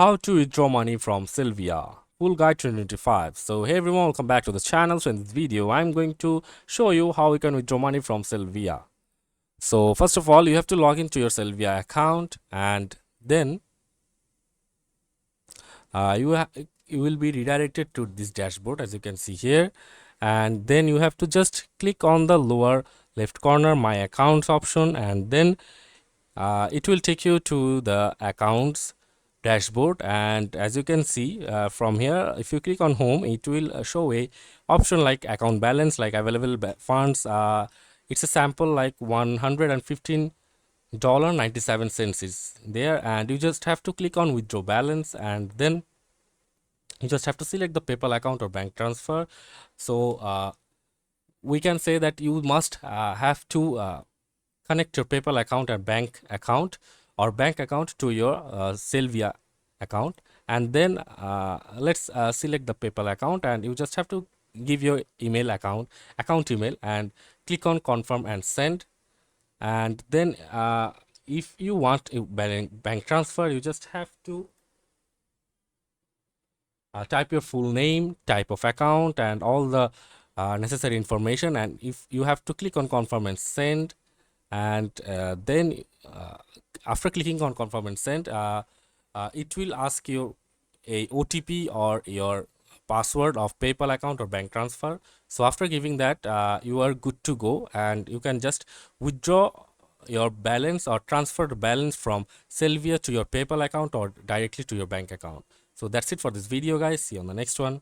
How to withdraw money from Sellvia. Full guide 2025. So hey everyone, welcome back to the channel. So in this video, I'm going to show you how you can withdraw money from Sellvia. So first of all, you have to log into your Sellvia account, and then uh, you you will be redirected to this dashboard as you can see here, and then you have to just click on the lower left corner my accounts option, and then it will take you to the accounts dashboard. And as you can see from here, if you click on home, it will show a option like account balance, like available funds. It's a sample like $115.97 is there, and you just have to click on withdraw balance, and then you just have to select the PayPal account or bank transfer. So we can say that you must have to connect your PayPal account and bank account, or bank account to your Sellvia account, and then let's select the PayPal account, and you just have to give your email account email, and click on confirm and send. And then if you want a bank transfer, you just have to type your full name, type of account, and all the necessary information, and if you have to click on confirm and send. And then after clicking on confirm and send, it will ask you a OTP or your password of PayPal account or bank transfer. So after giving that, you are good to go, and you can just withdraw your balance or transfer the balance from Sellvia to your PayPal account or directly to your bank account. So that's it for this video, guys. See you on the next one.